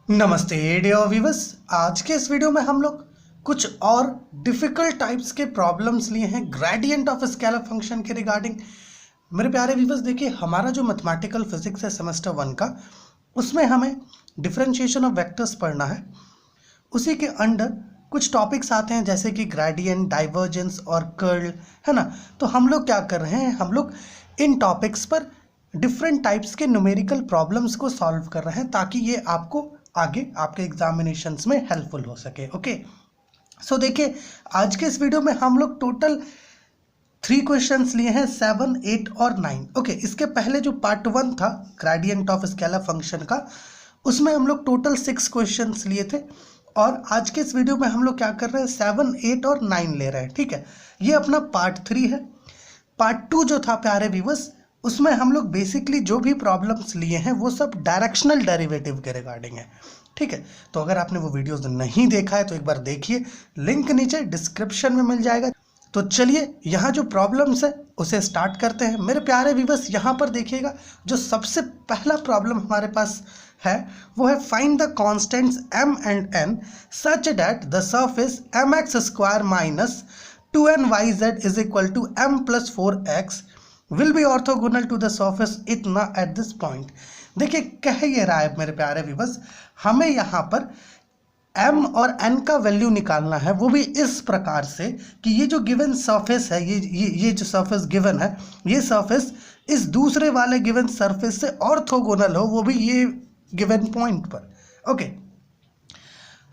नमस्ते dear viewers. आज के इस वीडियो में हम लोग कुछ और डिफिकल्ट टाइप्स के प्रॉब्लम्स लिए हैं ग्रेडियंट ऑफ स्केलर फंक्शन के रिगार्डिंग। मेरे प्यारे व्यूअर्स, देखिए हमारा जो मैथमेटिकल फिजिक्स है सेमेस्टर 1 का, उसमें हमें डिफरेंशिएशन ऑफ वेक्टर्स पढ़ना है। उसी के अंडर कुछ टॉपिक्स आते हैं जैसे कि ग्रेडियंट, डाइवर्जेंस और कर्ल, है ना। तो हम लोग क्या कर रहे हैं, हम लोग इन टॉपिक्स पर डिफरेंट टाइप्स के न्यूमेरिकल प्रॉब्लम्स को सॉल्व कर रहे हैं ताकि ये आपको आगे आपके एग्जामिनेशंस में हेल्पफुल हो सके। ओके, सो देखिए आज के इस वीडियो में हम लोग टोटल 3 क्वेश्चंस लिए हैं, 7, 8 और 9। ओके, इसके पहले जो पार्ट 1 था ग्रेडियंट ऑफ स्केलर फंक्शन का, उसमें हम लोग टोटल 6 क्वेश्चंस लिए थे और आज के इस वीडियो में हम लोग क्या कर रहे हैं, 7, 8 और 9 ले रहे हैं। ठीक है, ये अपना पार्ट 3 है। पार्ट 2 जो था प्यारे व्यूअर्स, उसमें हम लोग बेसिकली जो भी प्रॉब्लम्स लिए हैं वो सब डायरेक्शनल डेरिवेटिव के रिगार्डिंग है। ठीक है, तो अगर आपने वो वीडियोस नहीं देखा है तो एक बार देखिए, लिंक नीचे डिस्क्रिप्शन में मिल जाएगा। तो चलिए यहाँ जो प्रॉब्लम्स है उसे स्टार्ट करते हैं। मेरे प्यारे व्यूअर्स, यहाँ पर देखिएगा जो सबसे पहला प्रॉब्लम हमारे पास है वो है find the constants m and n such that the surface mx² minus 2nyz is equal to m plus 4x will be orthogonal to the surface इतना एट दिस पॉइंट। देखिए कह ये रहा है मेरे प्यारे व्यूअर्स, हमें यहाँ पर m और n का वैल्यू निकालना है, वो भी इस प्रकार से कि ये जो गिवन सरफेस है, ये जो सरफेस गिवन है, ये सरफेस इस दूसरे वाले गिवन सरफेस से ऑर्थोगोनल हो, वो भी ये गिवन पॉइंट पर। ओके,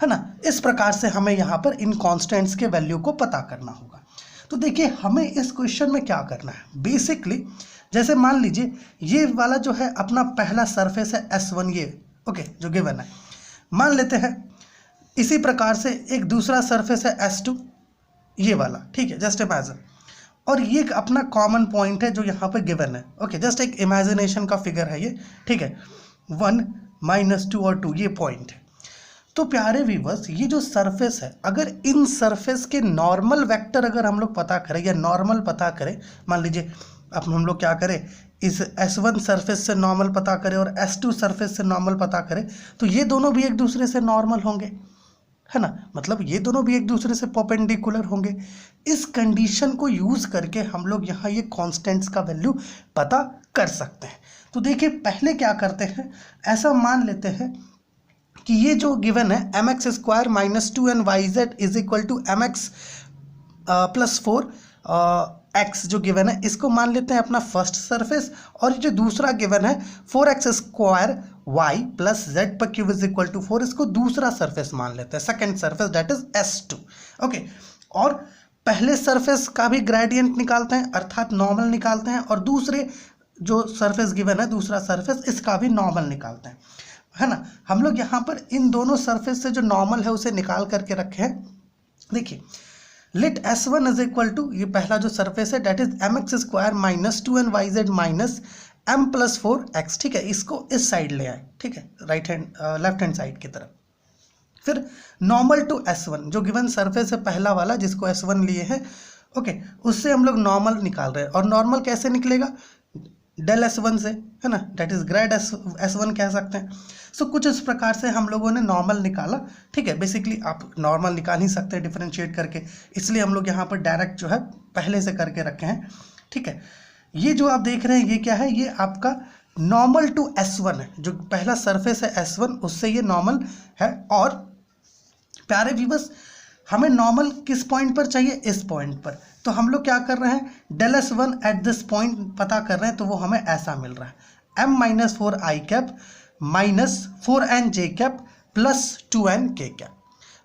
है ना। इस प्रकार से हमें यहाँ पर इन कॉन्स्टेंट्स के वैल्यू को पता करना होगा। तो देखिए हमें इस क्वेश्चन में क्या करना है, बेसिकली जैसे मान लीजिए ये वाला जो है अपना पहला सरफेस है S1, ये ओके जो गिवन है, मान लेते हैं। इसी प्रकार से एक दूसरा सरफेस है S2, ये वाला, ठीक है, जस्ट इमेजिन। और ये अपना कॉमन पॉइंट है जो यहाँ पे गिवन है। ओके, जस्ट एक इमेजिनेशन का फिगर है ये, ठीक है। 1, -2 और 2 ये पॉइंट है। तो प्यारे व्यूअर्स, ये जो सरफेस है, अगर इन सरफेस के नॉर्मल वेक्टर अगर हम लोग पता करें या नॉर्मल पता करें, मान लीजिए अब हम लोग क्या करें, इस S1 सरफेस से नॉर्मल पता करें और S2 सरफेस से नॉर्मल पता करें, तो ये दोनों भी एक दूसरे से नॉर्मल होंगे, है ना। मतलब ये दोनों भी एक दूसरे से परपेंडिकुलर होंगे। इस कंडीशन को यूज़ करके हम लोग यहाँ ये कॉन्स्टेंट्स का वैल्यू पता कर सकते हैं। तो देखिए पहले क्या करते हैं, ऐसा मान लेते हैं कि ये जो गिवन है mx² minus 2nyz is equal to mx plus 4x जो गिवन है, इसको मान लेते हैं अपना फर्स्ट सरफेस, और ये जो दूसरा गिवन है 4x² y प्लस z पर क्यूब इज इक्वल टू 4, इसको दूसरा सरफेस मान लेते हैं, second surface that is S2। Okay, और पहले सरफेस का भी ग्रेडियंट निकालते हैं अर्थात नॉर्मल निकालते हैं, और दूसरे जो सरफेस गिवन है दूसरा सरफेस, इसका भी नॉर्मल निकालते हैं, है ना। हम लोग यहाँ पर इन दोनों सरफेस से जो नॉर्मल है उसे निकाल करके रखे हैं। देखिए lit S1 is equal to, ये पहला जो सरफेस है that is mx² minus 2nyz minus m plus 4x, ठीक है। इसको इस साइड ले आए, ठीक है, लेफ्ट हैंड साइड की तरफ। फिर नॉर्मल टू S1 जो गिवन सरफेस है पहला वाला जिसको S1 लिए हैं, ओके, उससे हम लोग नॉर्मल निकाल रहे हैं। और नॉर्मल कैसे निकलेगा, डेल S1 से, है ना, डेट इज ग्रेड S1 कह सकते हैं। सो कुछ इस प्रकार से हम लोगों ने नॉर्मल निकाला, ठीक है। बेसिकली आप नॉर्मल निकाल ही सकते हैं डिफरेंशिएट करके, इसलिए हम लोग यहाँ पर डायरेक्ट जो है पहले से करके रखे हैं, ठीक है। ये जो आप देख रहे हैं ये क्या है, ये आपका नॉर्मल टू S1 है, जो पहला सरफेस है S1 उससे ये नॉर्मल है। और प्यारे व्यूअर्स, हमें नॉर्मल किस पॉइंट पर चाहिए, इस पॉइंट पर। तो हम लोग क्या कर रहे हैं, del S1 eight this point पता कर रहे हैं, तो वो हमें ऐसा मिल रहा है m minus 4i cap minus 4nj cap plus 2nk cap.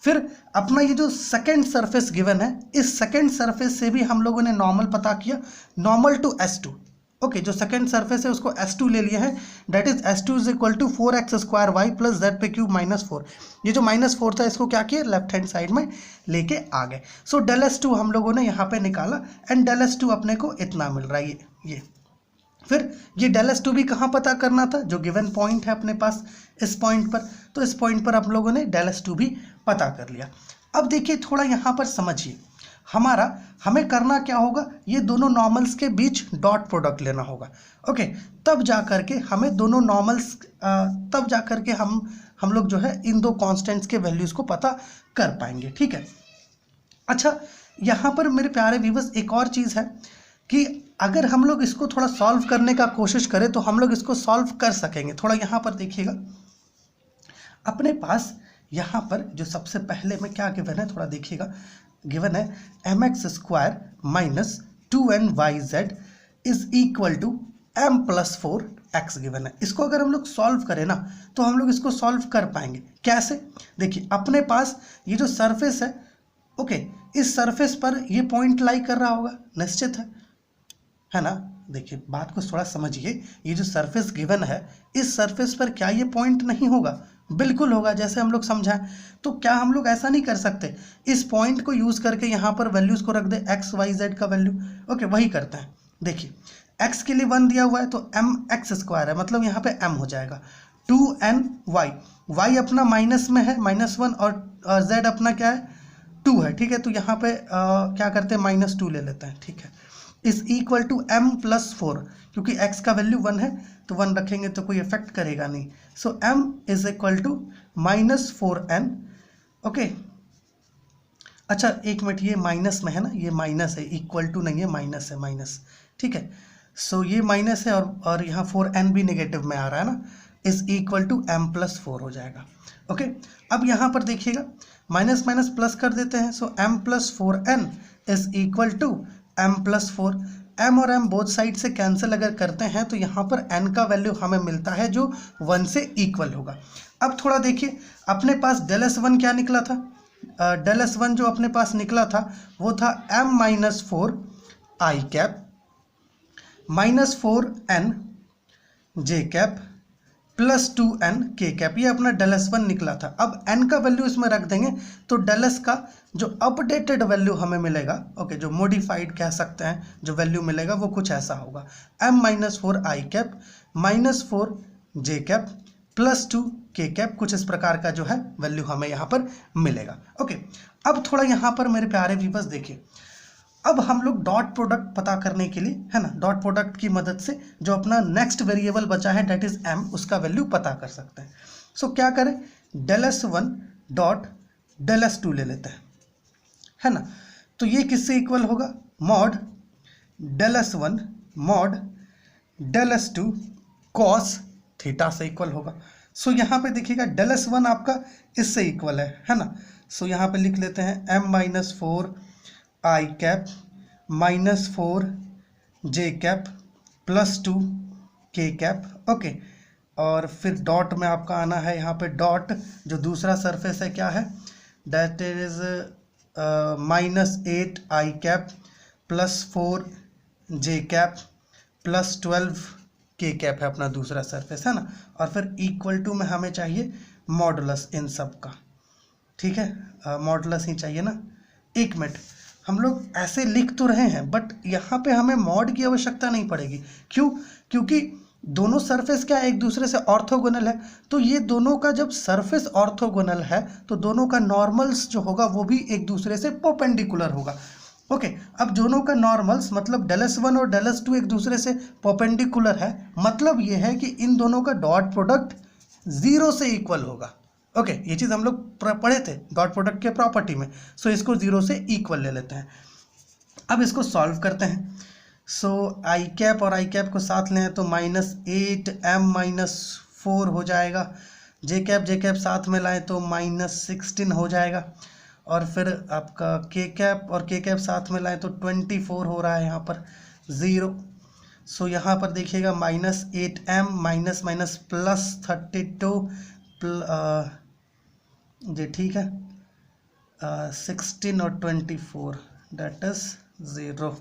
फिर अपना ये जो सेकेंड सरफेस गिवन है, इस सेकेंड सरफेस से भी हम लोगों ने नॉर्मल पता किया, नॉर्मल टू S2। ओके, जो सेकेंड सरफेस है उसको S2 ले लिया है, that is S2 is equal to 4x² y plus z पे क्यूब माइनस 4। ये जो माइनस 4 था इसको क्या किया, लेफ्ट हैंड साइड में लेके आ गए। सो डेल S2 हम लोगों ने यहाँ पे निकाला एंड डेल S2 अपने को इतना मिल रहा है ये। फिर ये डेल S2 भी कहाँ पता करना था, जो गिवन पॉइंट है अपने पास इस पॉइंट पर, तो इस पॉइंट पर हम लोगों ने डेल S2 भी पता कर लिया। अब देखिए थोड़ा यहाँ पर समझिए, हमें करना क्या होगा, ये दोनों नॉर्मल्स के बीच डॉट प्रोडक्ट लेना होगा। ओके, तब जा करके हमें दोनों नॉर्मल्स तब जा करके हम लोग जो है इन दो कांस्टेंट्स के वैल्यूज़ को पता कर पाएंगे। ठीक है, अच्छा यहाँ पर मेरे प्यारे व्यूअर्स एक और चीज़ है कि अगर हम लोग इसको थोड़ा सॉल्व करने का कोशिश करें तो हम लोग इसको सॉल्व कर सकेंगे। थोड़ा यहाँ पर देखिएगा, अपने पास यहाँ पर जो सबसे पहले में क्या गिवन है, थोड़ा देखिएगा, गिवन है mx² minus 2nyz is equal to m+4x given है। इसको अगर हम लोग सॉल्व करें ना तो हम लोग इसको सॉल्व कर पाएंगे। कैसे? देखिए अपने पास ये जो सरफेस है, ओके, इस सरफेस पर ये पॉइंट लाई कर रहा होगा, निश्चित है ना। देखिए बात को थोड़ा समझिए, ये जो सरफेस गिवन है इस सरफेस पर क्या ये पॉइंट नहीं होगा? बिल्कुल होगा। जैसे हम लोग समझाएं तो क्या हम लोग ऐसा नहीं कर सकते, इस पॉइंट को यूज करके यहाँ पर वैल्यूज को रख दे x y z का वैल्यू। ओके, वही करते हैं। देखिए x के लिए 1 दिया हुआ है तो mx² है, मतलब यहाँ पे m हो जाएगा 2ny। y अपना माइनस में है, -1, और z अपना क्या है, 2 है। ठीक है, तो यहाँ पे क्या करते हैं, -2 ले लेते हैं। ठीक है, इज इक्वल टू m+4, क्योंकि x का वैल्यू 1 है तो 1 रखेंगे तो कोई इफेक्ट करेगा नहीं। So m is equal to -4n। Okay, अच्छा एक मिनट, ये माइनस में है ना, ये माइनस है, इक्वल टू नहीं है, माइनस है, माइनस। ठीक है, सो ये माइनस है और यहाँ 4n भी नेगेटिव में आ रहा है ना, इज इक्वल टू m+4 हो जाएगा। ओके, अब यहाँ पर देखिएगा माइनस माइनस प्लस कर देते हैं, so m+4n is equal to m+4। m और m बोथ साइड से कैंसिल अगर करते हैं तो यहाँ पर n का वैल्यू हमें मिलता है जो 1 से इक्वल होगा। अब थोड़ा देखिए, अपने पास ∇s1 क्या निकला था, ∇s1 जो अपने पास निकला था वो था m-4 i cap -4n j cap plus 2n k cap, ये अपना ∇s1 निकला था। अब n का वैल्यू इसमें रख देंगे तो ∇s का जो अपडेटेड वैल्यू हमें मिलेगा, ओके, जो मॉडिफाइड कह सकते हैं, जो वैल्यू मिलेगा वो कुछ ऐसा होगा, m-4 i cap -4 j cap plus 2 k cap, कुछ इस प्रकार का जो है वैल्यू हमें यहाँ पर मिलेगा। ओके, अब थोड़ा यहाँ पर मेरे प्यारे व्यूअर्स देखिए, अब हम लोग डॉट प्रोडक्ट पता करने के लिए, है ना, डॉट प्रोडक्ट की मदद से जो अपना नेक्स्ट वेरिएबल बचा है डेट इज m, उसका वैल्यू पता कर सकते हैं। सो क्या करें, ∇s1 डॉट ∇s2 ले लेते हैं, है ना। तो ये किससे इक्वल होगा, mod ∇s1 mod ∇s2 cos theta से इक्वल होगा। सो यहाँ पे देखिएगा ∇s1 आपका इससे इक्वल है ना। सो यहाँ पे लिख लेते हैं m-4 i cap -4 j cap plus 2 k cap. Okay, और फिर डॉट में आपका आना है, यहाँ पे डॉट जो दूसरा सरफेस है क्या है, that is -8 i cap plus 4 j cap plus 12 k cap है अपना दूसरा सरफेस, है ना। और फिर इक्वल टू में हमें चाहिए मॉडुलस इन सब का। ठीक है, मॉडुलस ही चाहिए ना। एक मिनट, हम लोग ऐसे लिख तो रहे हैं बट यहाँ पे हमें मॉड की आवश्यकता नहीं पड़ेगी। क्यों? क्योंकि दोनों सरफेस क्या एक दूसरे से ऑर्थोगोनल है, तो ये दोनों का जब सरफेस ऑर्थोगोनल है तो दोनों का नॉर्मल्स जो होगा वो भी एक दूसरे से परपेंडिकुलर होगा। ओके, अब दोनों का नॉर्मल्स मतलब ∇s1 और ∇s2 एक दूसरे से परपेंडिकुलर है, मतलब ये है कि इन दोनों का डॉट प्रोडक्ट 0 से इक्वल होगा। ओके, ये चीज़ हम लोग पढ़े थे डॉट प्रोडक्ट के प्रॉपर्टी में। सो इसको 0 से इक्वल ले लेते हैं। अब इसको सॉल्व करते हैं। सो आई कैप और आई कैप को साथ लें तो -8m-4 हो जाएगा, जे कैप साथ में लाएँ तो -16 हो जाएगा, और फिर आपका के कैप और के कैप साथ में लाएँ तो 24 हो रहा है यहाँ पर 0। सो यहाँ पर देखिएगा -8m माइनस माइनस प्लस 32 जी, ठीक है, 16 और 24 डेट इज 0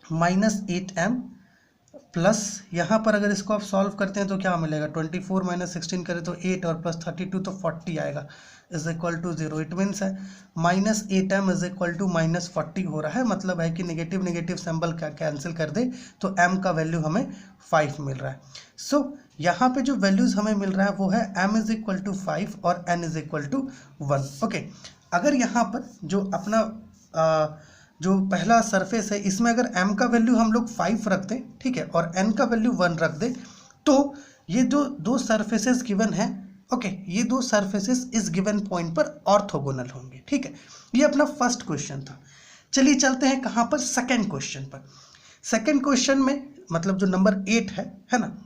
-8m प्लस, यहाँ पर अगर इसको आप सॉल्व करते हैं तो क्या मिलेगा, 24 माइनस 16 करें तो 8 और प्लस 32 तो 40 आएगा, is equal to 0। It means है -8m इज इक्वल टू -40 हो रहा है, मतलब है कि नेगेटिव नेगेटिव सिंबल का कैंसिल कर दे तो m का वैल्यू हमें 5 मिल रहा है। सो यहाँ पे जो वैल्यूज़ हमें मिल रहा है वो है m इज इक्वल टू 5 और n is equal to 1। Okay, अगर यहाँ पर जो अपना जो पहला सरफेस है इसमें अगर m का वैल्यू हम लोग 5 रख दें, ठीक है, और n का वैल्यू 1 रख दें, तो ये जो दो सरफेसेस गिवन हैं, ओके, ये दो सरफेसेस इस गिवन पॉइंट पर ऑर्थोगोनल होंगे। ठीक है, ये अपना फर्स्ट क्वेश्चन था। चलिए चलते हैं कहाँ पर, सेकंड क्वेश्चन पर। सेकंड क्वेश्चन में मतलब जो नंबर 8 है ना,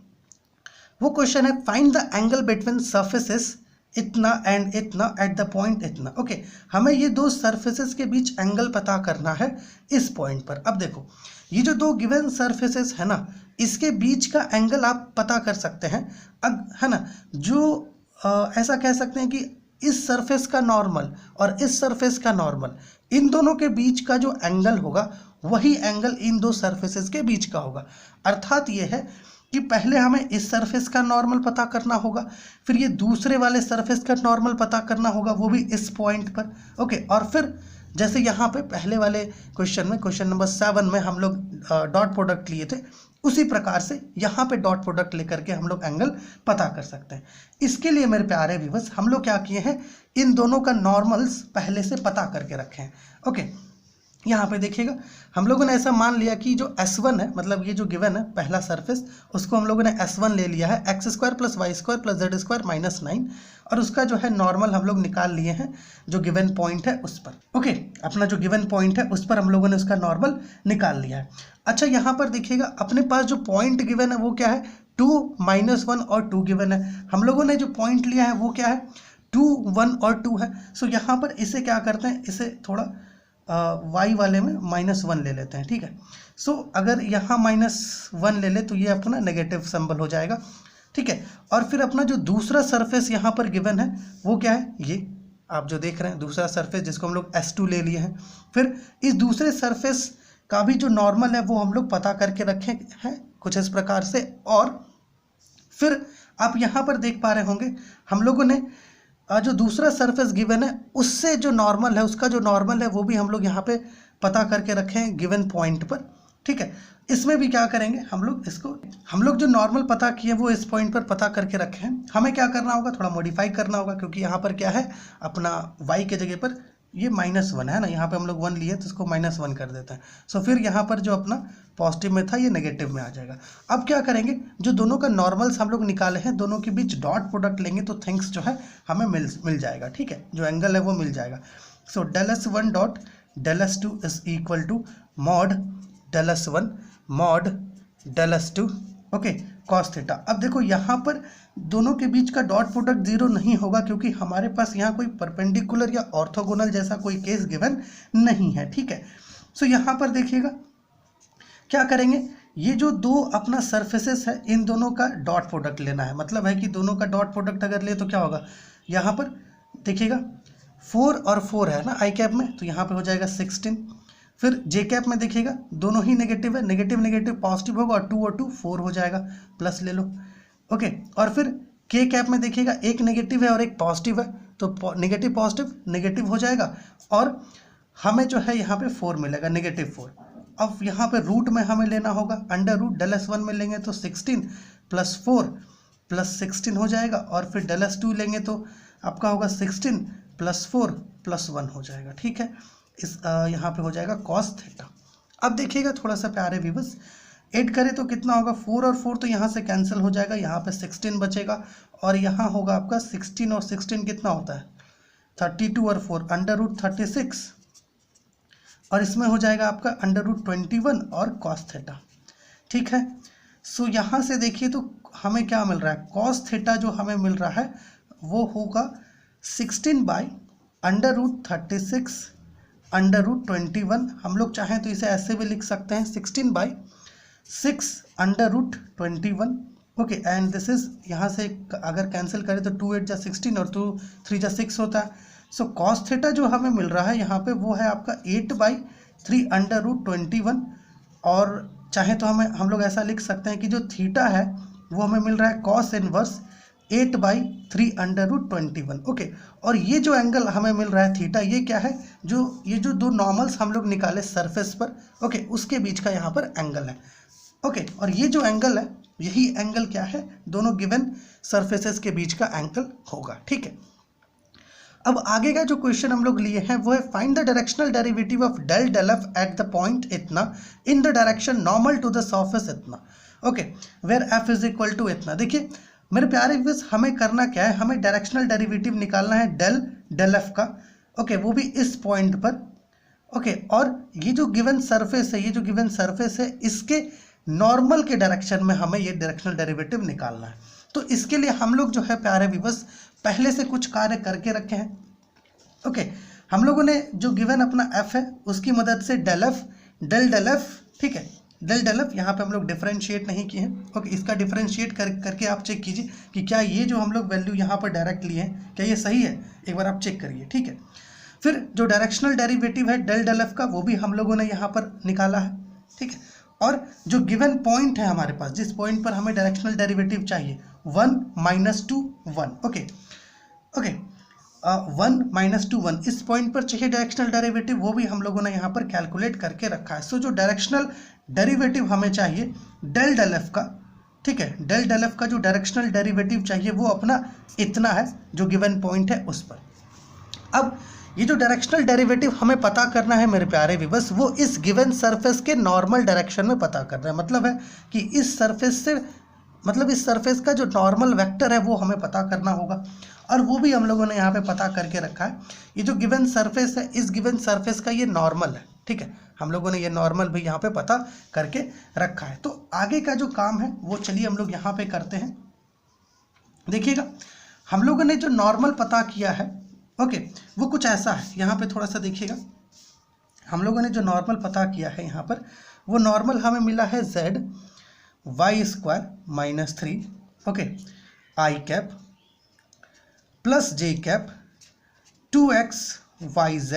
वो क्वेश्चन है find the angle between surfaces इतना एंड इतना एट द पॉइंट इतना। ओके, हमें ये दो सरफेसेस के बीच एंगल पता करना है इस पॉइंट पर। अब देखो, ये जो दो गिवन सरफेसेस है ना, इसके बीच का एंगल आप पता कर सकते हैं। अब है ना, जो ऐसा कह सकते हैं कि इस सरफेस का नॉर्मल और इस सरफेस का नॉर्मल, इन दोनों के बीच का जो एंगल होगा वही एंगल इन दो सरफेसेस के बीच का होगा। अर्थात ये है कि पहले हमें इस सरफेस का नॉर्मल पता करना होगा, फिर ये दूसरे वाले सरफेस का नॉर्मल पता करना होगा, वो भी इस पॉइंट पर। ओके, और फिर जैसे यहाँ पे पहले वाले क्वेश्चन में, क्वेश्चन नंबर 7 में हम लोग डॉट प्रोडक्ट लिए थे, उसी प्रकार से यहाँ पे डॉट प्रोडक्ट लेकर के हम लोग एंगल पता कर सकते हैं। इसके लिए मेरे प्यारे व्यूअर्स, हम लोग क्या किए हैं, इन दोनों का नॉर्मल्स पहले से पता करके रखे हैं। ओके, यहाँ पे देखिएगा, हम लोगों ने ऐसा मान लिया कि जो S1 है, मतलब ये जो गिवन है पहला सरफेस, उसको हम लोगों ने S1 ले लिया है, x² + y² + z² - 9, और उसका जो है नॉर्मल हम लोग निकाल लिए हैं जो गिवन पॉइंट है उस पर। ओके, अपना जो गिवन पॉइंट है उस पर हम लोगों ने उसका नॉर्मल निकाल लिया है। अच्छा, यहाँ पर देखिएगा, अपने पास जो पॉइंट गिवन है वो क्या है, 2, -1 और 2 गिवन है। हम लोगों ने जो पॉइंट लिया है वो क्या है, 2, 1 और 2 है। सो यहाँ पर इसे क्या करते हैं, इसे थोड़ा y वाले में -1 ले लेते हैं। ठीक है, सो अगर यहाँ -1 ले ले तो ये अपना नेगेटिव सिंबल हो जाएगा। ठीक है, और फिर अपना जो दूसरा सरफेस यहाँ पर गिवन है वो क्या है, ये आप जो देख रहे हैं दूसरा सरफेस, जिसको हम लोग S2 ले लिए हैं। फिर इस दूसरे सरफेस का भी जो नॉर्मल है वो हम लोग पता करके रखे हैं कुछ इस प्रकार से। और फिर आप यहाँ पर देख पा रहे होंगे, हम लोगों ने जो दूसरा सरफेस गिवन है उससे जो नॉर्मल है, उसका जो नॉर्मल है वो भी हम लोग यहाँ पे पता करके रखे हैं गिवन पॉइंट पर। ठीक है, इसमें भी क्या करेंगे हम लोग, इसको हम लोग जो नॉर्मल पता किए वो इस पॉइंट पर पता करके रखे हैं। हमें क्या करना होगा, थोड़ा मॉडिफाई करना होगा, क्योंकि यहाँ पर क्या है, अपना y के जगह पर ये -1 है ना, यहाँ पे हम लोग 1 लिए तो इसको -1 कर देते हैं। सो फिर यहाँ पर जो अपना पॉजिटिव में था ये नेगेटिव में आ जाएगा। अब क्या करेंगे, जो दोनों का नॉर्मल्स हम लोग निकाले हैं, दोनों के बीच डॉट प्रोडक्ट लेंगे तो थिंग्स जो है हमें मिल जाएगा। ठीक है, जो एंगल है वो मिल जाएगा। So ∇S1 dot ∇S2 is equal to mod ∇S1 mod ∇S2 okay cos थीटा। अब देखो, यहाँ पर दोनों के बीच का डॉट प्रोडक्ट 0 नहीं होगा, क्योंकि हमारे पास यहाँ कोई परपेंडिकुलर या ऑर्थोगोनल जैसा कोई केस गिवन नहीं है। ठीक है, सो यहाँ पर देखिएगा क्या करेंगे, ये जो दो अपना सरफेसेस है इन दोनों का डॉट प्रोडक्ट लेना है। मतलब है कि दोनों का डॉट प्रोडक्ट अगर ले तो क्या होगा, यहाँ पर देखिएगा 4 और 4 है ना i कैप में, तो यहाँ पे हो जाएगा 16। फिर j कैप में देखिएगा दोनों ही नेगेटिव है, नेगेटिव नेगेटिव पॉजिटिव होगा, और 2 और 2 4 हो जाएगा, प्लस ले लो। ओके, और फिर k कैप में देखिएगा एक नेगेटिव है और एक पॉजिटिव है, तो नेगेटिव पॉजिटिव नेगेटिव हो जाएगा, और हमें जो है यहाँ पे 4 मिलेगा, -4। अब यहाँ पे रूट में हमें लेना होगा, √ ∇S1 में लेंगे तो 16 + 4 + 16 हो जाएगा, और फिर ∇S2 लेंगे तो आपका होगा 16 + 4 + 1 हो जाएगा। ठीक है, इस यहाँ पे हो जाएगा cos थीटा। अब देखिएगा थोड़ा सा प्यारे व्यूअर्स, ऐड करें तो कितना होगा, 4 और 4 तो यहाँ से कैंसिल हो जाएगा, यहाँ पे 16 बचेगा, और यहाँ होगा आपका 16 और 16 कितना होता है 32, और 4 √36, और इसमें हो जाएगा आपका √21 और cos थीटा। ठीक है, सो यहाँ से देखिए तो हमें क्या मिल रहा है, cos थीटा जो हमें मिल रहा है वो होगा 16/√36 √21। हम लोग चाहें तो इसे ऐसे भी लिख सकते हैं 16/6 √21। ओके, एंड दिस इज, यहाँ से अगर कैंसिल करें तो 2 8 जा 16 और 2 3 जा 6 होता है। सो cos थीटा जो हमें मिल रहा है यहाँ पे वो है आपका 8/3 √21, और चाहे तो हम लोग ऐसा लिख सकते हैं कि जो थीटा है वो हमें मिल रहा है cos इनवर्स 8/3 √21। ओके, और ये जो एंगल हमें मिल रहा है थीटा, ये क्या है, ये जो दो नॉर्मल्स हम लोग निकाले सरफेस पर, ओके, उसके बीच का यहाँ पर एंगल है। ओके, और ये जो एंगल है यही एंगल क्या है, दोनों गिवन सरफेसेस के बीच का एंगल होगा। ठीक है, अब आगे का जो क्वेश्चन हम लोग लिए हैं वो है find the directional derivative of ∇f at the point इतना in the direction normal to the surface इतना। Okay, where f is equal to इतना। देखिए, मेरे प्यारे व्यूअर्स, हमें करना क्या है, हमें डायरेक्शनल डेरिवेटिव निकालना है डेल एफ का, ओके, वो भी इस पॉइंट पर, ओके। और ये जो गिवन सरफेस है, ये जो गिवन सरफेस है, इसके नॉर्मल के डायरेक्शन में हमें ये डायरेक्शनल डेरिवेटिव निकालना है। तो इसके लिए हम लोग जो है प्यारे व्यूअर्स पहले से कुछ कार्य करके रखे हैं, ओके। हम लोगों ने जो गिवन अपना एफ है उसकी मदद से डेल एफ, ठीक है, डेल एफ यहाँ पे हम लोग डिफरेंशिएट नहीं किए हैं, ओके। इसका डिफरेंशिएट करके आप चेक कीजिए कि क्या ये जो हम लोग वैल्यू यहाँ पर डायरेक्ट लिए हैं क्या ये सही है, एक बार आप चेक करिए, ठीक है। फिर जो डायरेक्शनल डेरिवेटिव है डेल एफ का, वो भी हम लोगों ने यहाँ पर निकाला है, ठीक है। और जो गिवन पॉइंट है हमारे पास, जिस पॉइंट पर हमें डायरेक्शनल डेरिवेटिव चाहिए 1 - 2 1, ओके 1 - 2 1, इस पॉइंट पर चाहिए डायरेक्शनल डेरिवेटिव, वो भी हम लोगों ने यहाँ पर कैलकुलेट करके रखा है। सो जो डायरेक्शनल डेरिवेटिव हमें चाहिए डेल एफ का, ठीक है, डेल एफ का जो डायरेक्शनल डेरिवेटिव चाहिए वो अपना इतना है जो गिवन पॉइंट है उस पर। अब ये जो डायरेक्शनल डेरिवेटिव हमें पता करना है मेरे प्यारे व्यूअर्स, वो इस गिवन सरफेस के नॉर्मल डायरेक्शन में पता करना है। मतलब है कि इस सरफेस से, मतलब इस सरफेस का जो नॉर्मल वेक्टर है वो हमें पता करना होगा, और वो भी हम लोगों ने यहाँ पे पता करके रखा है। ये जो गिवन सरफेस है, इस गिवन सरफेस का ये नॉर्मल है, ठीक है, हम लोगों ने ये नॉर्मल भी यहाँ पे पता करके रखा है। तो आगे का जो काम है वो चलिए हम लोग यहाँ पे करते हैं। देखिएगा, हम लोगों ने जो नॉर्मल पता किया है, ओके, वो कुछ ऐसा है। यहाँ पे थोड़ा सा देखिएगा, हम लोगों ने जो नॉर्मल पता किया है यहाँ पर, वो नॉर्मल हमें मिला है z y² - 3, okay, i cap plus j cap 2x yz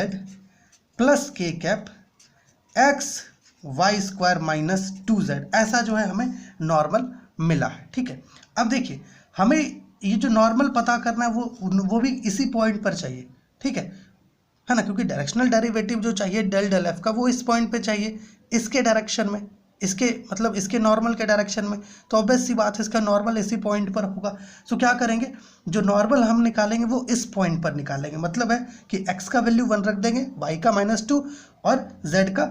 plus k cap x y² - 2z, ऐसा जो है हमें नॉर्मल मिला है, ठीक है। अब देखिए, हमें ये जो नॉर्मल पता करना है वो भी इसी पॉइंट पर चाहिए, ठीक है ना, क्योंकि डायरेक्शनल डेरिवेटिव जो चाहिए डेल एफ का वो इस पॉइंट पे चाहिए, इसके डायरेक्शन में, इसके मतलब इसके नॉर्मल के डायरेक्शन में। तो ऑब्वियस सी बात है, इसका नॉर्मल इसी पॉइंट पर होगा। सो क्या करेंगे, जो नॉर्मल हम निकालेंगे वो इस पॉइंट पर निकालेंगे। मतलब है कि x का वैल्यू 1 रख देंगे, y का -2 और z का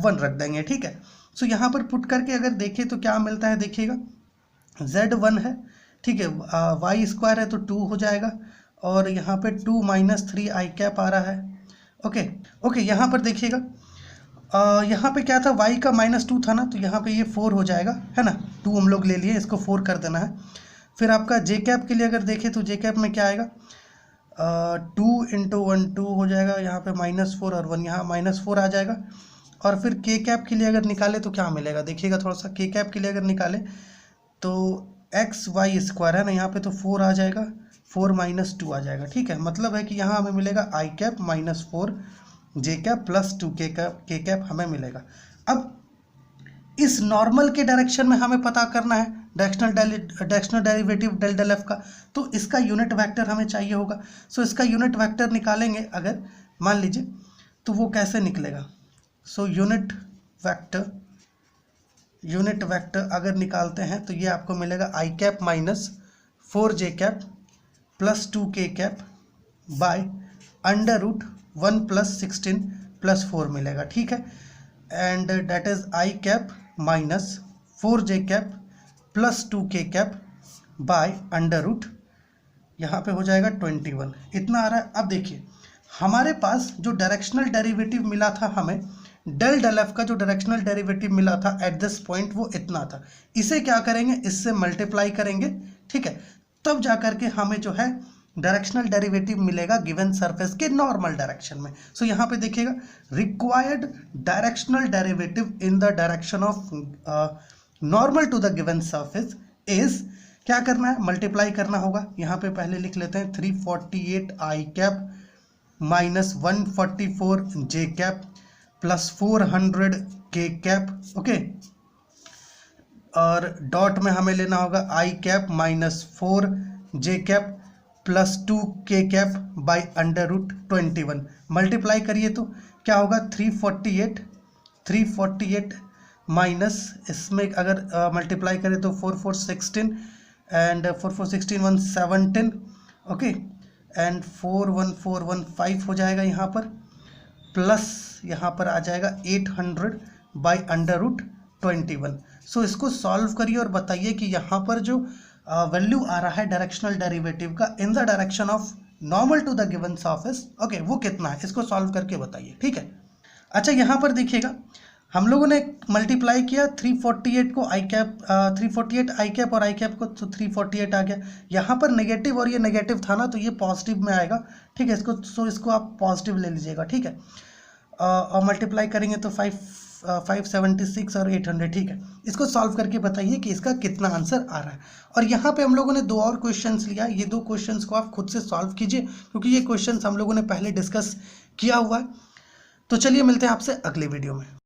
1 रख देंगे, ठीक है। सो यहाँ पर पुट करके अगर देखें तो क्या मिलता है, देखिएगा, z 1 है, ठीक है, y² है तो 2 हो जाएगा, और यहाँ पे 2 - 3 i कैप आ रहा है, ओके। यहाँ पर देखिएगा, यहाँ पे क्या था, y का -2 था ना, तो यहाँ पे ये 4 हो जाएगा, है ना, 2 हम लोग ले लिए, इसको 4 कर देना है। फिर आपका j कैप के लिए अगर देखें तो j कैप में क्या आएगा, 2 × 1 2 हो जाएगा, यहाँ पे -4 और 1, यहाँ -4 आ जाएगा। और फिर k कैप के लिए अगर निकाले तो क्या मिलेगा, देखिएगा थोड़ा सा, k कैप के लिए अगर निकाले तो xy² है ना, यहाँ पे तो 4 आ जाएगा, 4 - 2 आ जाएगा, ठीक है। मतलब है कि यहाँ हमें मिलेगा i cap -4 j cap plus 2 k cap हमें मिलेगा। अब इस नॉर्मल के डायरेक्शन में हमें पता करना है डायरेक्शनल डेरिवेटिव डेल एफ का, तो इसका यूनिट वेक्टर हमें चाहिए होगा। सो इसका यूनिट वेक्टर निकालेंगे अगर, मान लीजिए, तो वो कैसे निकलेगा। सो यूनिट वेक्टर अगर निकालते हैं तो ये आपको मिलेगा i cap -4 j cap plus 2 k cap by √1 + 16 + 4 मिलेगा, ठीक है। And that is i cap -4 j cap plus 2 k cap by √ यहाँ पे हो जाएगा 21, इतना आ रहा है। अब देखिए, हमारे पास जो डायरेक्शनल डेरिवेटिव मिला था हमें, डेल एफ का जो डायरेक्शनल डेरिवेटिव मिला था एट दिस पॉइंट, वो इतना था। इसे क्या करेंगे, इससे मल्टीप्लाई करेंगे, ठीक है, तब जा करके हमें जो है डायरेक्शनल डेरिवेटिव मिलेगा गिवन सरफेस के नॉर्मल डायरेक्शन में। सो यहाँ पे देखिएगा, required directional derivative in the direction of normal to the given surface is, क्या करना है, मल्टीप्लाई करना होगा। यहाँ पे पहले लिख लेते हैं 348 i cap -144 j cap plus 400 k cap, okay. और डॉट में हमें लेना होगा i cap -4 j cap plus 2 k cap by √21। Multiply करिए तो क्या होगा, 348 माइनस, इसमें अगर मल्टीप्लाई करें तो 4 4 16 एंड 4 4 16 1 17, ओके, एंड 4 1 4 1 5 हो जाएगा यहाँ पर, प्लस यहाँ पर आ जाएगा 800 बाई √21। सो इसको सॉल्व करिए और बताइए कि यहाँ पर जो वैल्यू आ रहा है डायरेक्शनल डेरिवेटिव का in the direction of normal to the given surface, okay, वो कितना है, इसको सॉल्व करके बताइए, ठीक है। अच्छा, यहाँ पर देखिएगा हम लोगों ने मल्टीप्लाई किया 348 को आई कैप 348 आई कैप और आई कैप को, तो 348 आ गया। यहाँ पर नेगेटिव और ये नेगेटिव था ना, तो ये पॉजिटिव में आएगा, ठीक है। इसको आप पॉजिटिव ले लीजिएगा, ठीक है। और मल्टीप्लाई करेंगे तो 576 और 800, ठीक है। इसको सॉल्व करके बताइए कि इसका कितना आंसर आ रहा है। और यहाँ पे हम लोगों ने 2 और क्वेश्चंस लिया, ये 2 क्वेश्चंस को आप खुद से सॉल्व कीजिए, क्योंकि ये क्वेश्चंस हम लोगों ने पहले डिस्कस किया हुआ है। तो चलिए मिलते हैं आपसे अगले वीडियो में।